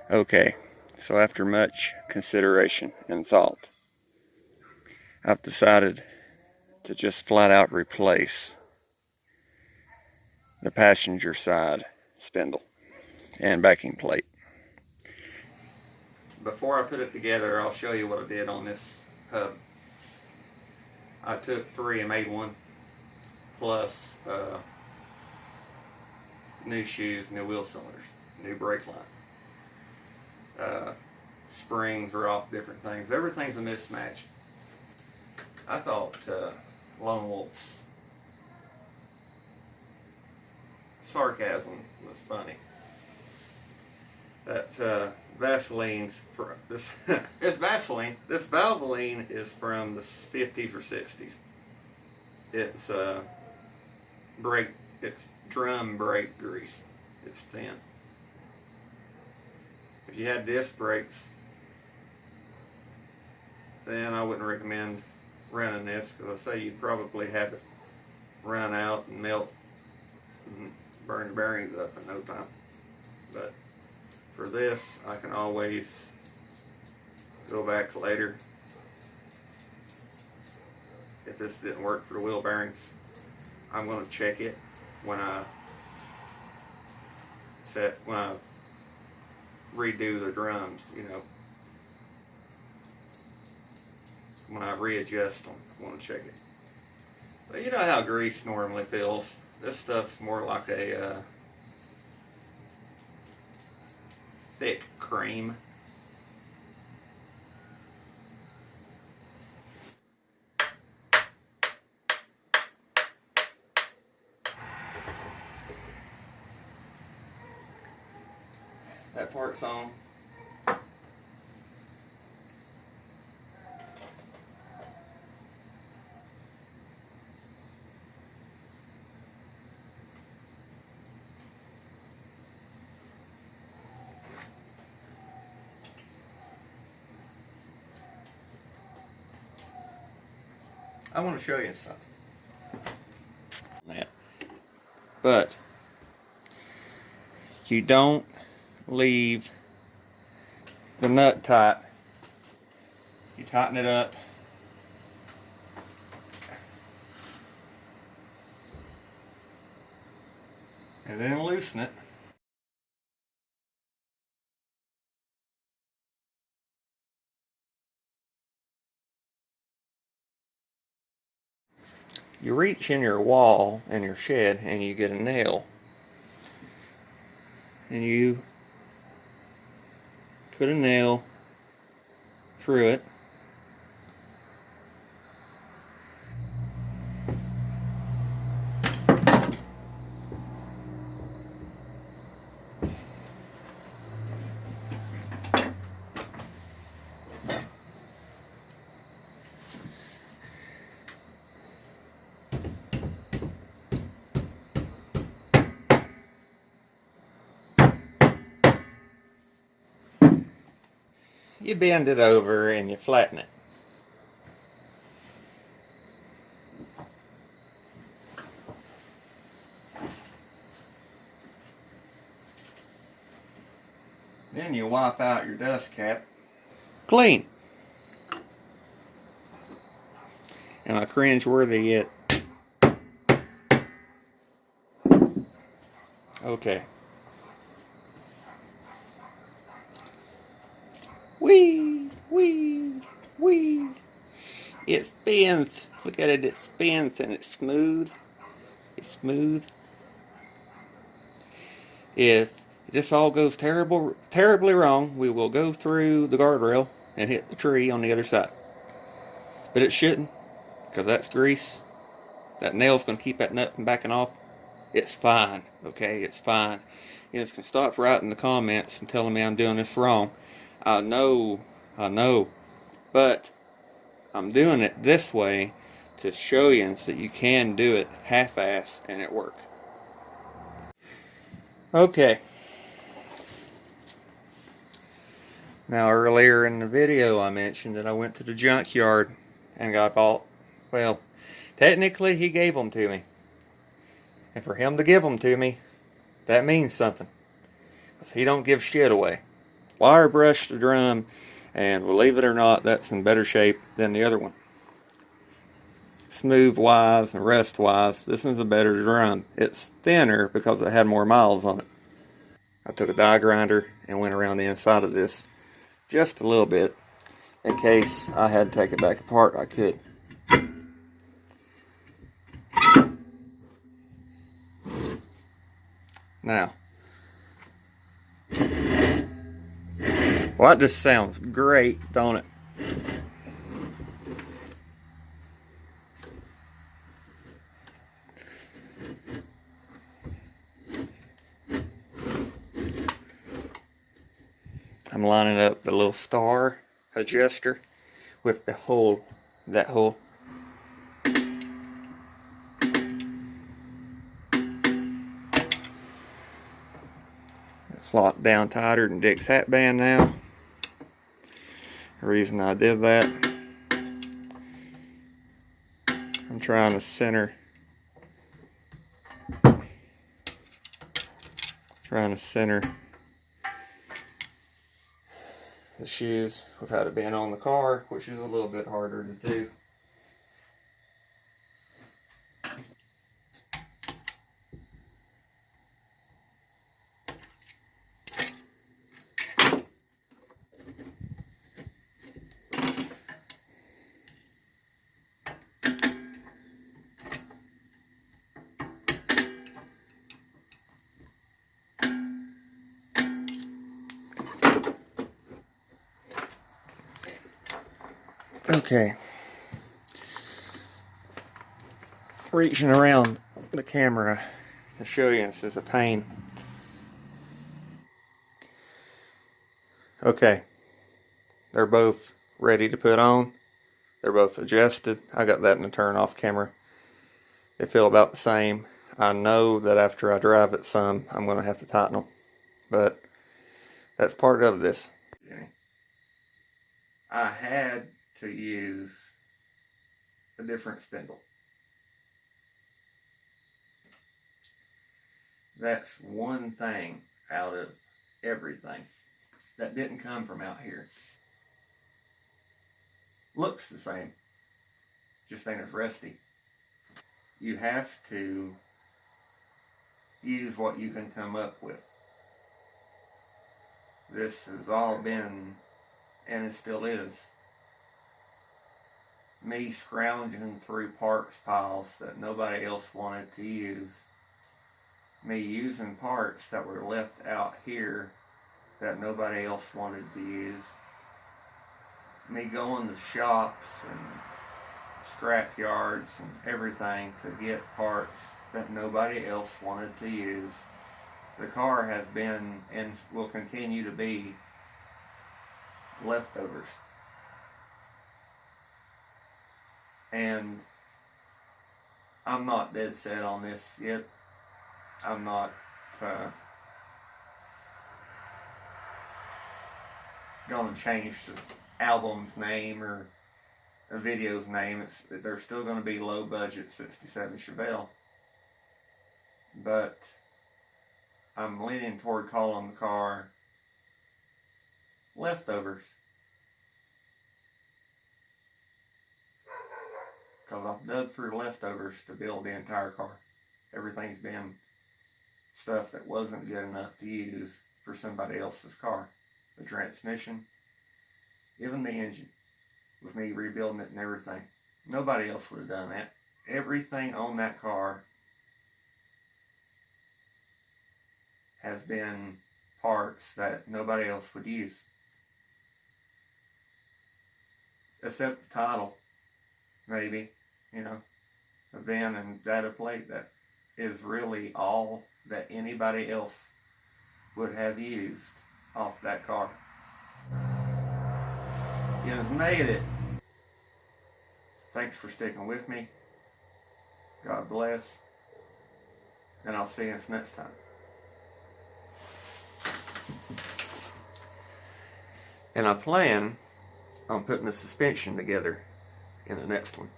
Okay, so after much consideration and thought, I've decided to just flat out replace the passenger side spindle and backing plate. Before I put it together, I'll show you what I did on this hub. I took 3 and made one, plus new shoes, new wheel cylinders, new brake line. Springs are off different things. Everything's a mismatch. I thought Lone Wolf's sarcasm was funny. That Vaseline's for this. This Vaseline, this Valvoline is from the 50s or 60s. It's brake. It's drum brake grease. It's thin. If you had disc brakes, then I wouldn't recommend running this, because I say you'd probably have it run out and melt and burn the bearings up in no time. But for this, I can always go back later if this didn't work for the wheel bearings. I'm going to check it when I redo the drums, you know. When I readjust them, I want to check it. But you know how grease normally feels. This stuff's more like a thick cream. That part's on. I want to show you something. But you don't leave the nut tight. You tighten it up. And then loosen it. You reach in your wall in your shed and you get a nail. And you put a nail through it. You bend it over and you flatten it. Then you wipe out your dust cap clean. And I cringe-worthy it. Okay. Whee! Whee! Whee! It spins. Look at it, it spins and it's smooth. It's smooth. If this all goes terribly wrong, we will go through the guardrail and hit the tree on the other side. But it shouldn't, because that's grease. That nail's going to keep that nut from backing off. It's fine, okay? It's fine. You just can stop writing the comments and telling me I'm doing this wrong. I know, but I'm doing it this way to show you so that you can do it half-ass and it works. Okay. Now earlier in the video I mentioned that I went to the junkyard and got bought, well, technically he gave them to me. And for him to give them to me, that means something. 'Cause he don't give shit away. wire brush the drum, and believe it or not, that's in better shape than the other one. Smooth wise and rest wise, this is a better drum. It's thinner because it had more miles on it. I took a die grinder and went around the inside of this just a little bit. In case I had to take it back apart, I could. Now, well, that just sounds great, don't it? I'm lining up the little star adjuster with the hole, that hole. It's locked down tighter than Dick's hat band now. The reason I did that, I'm trying to center the shoes without it being on the car, which is a little bit harder to do. Okay, reaching around the camera to show you, this is a pain. Okay, they're both ready to put on. They're both adjusted. I got that in the turn off camera. They feel about the same. I know that after I drive it some, I'm going to have to tighten them, but that's part of this. I had to use a different spindle. That's one thing out of everything that didn't come from out here. Looks the same, just ain't as rusty. You have to use what you can come up with. This has all been, and it still is, me scrounging through parts piles that nobody else wanted to use. Me using parts that were left out here that nobody else wanted to use. Me going to shops and scrap yards and everything to get parts that nobody else wanted to use. The car has been and will continue to be leftovers. And I'm not dead set on this yet. I'm not gonna change the album's name or the video's name. They're still gonna be low budget 67 Chevelle. But I'm leaning toward calling the car Leftovers. Because I've dug through leftovers to build the entire car. Everything's been stuff that wasn't good enough to use for somebody else's car. The transmission, even the engine, with me rebuilding it and everything. Nobody else would have done that. Everything on that car has been parts that nobody else would use. Except the title, maybe, the VIN and data plate. That is really all that anybody else would have used off that car. You have made it. Thanks for sticking with me. God bless. And I'll see you next time. And I plan on putting the suspension together in the next one.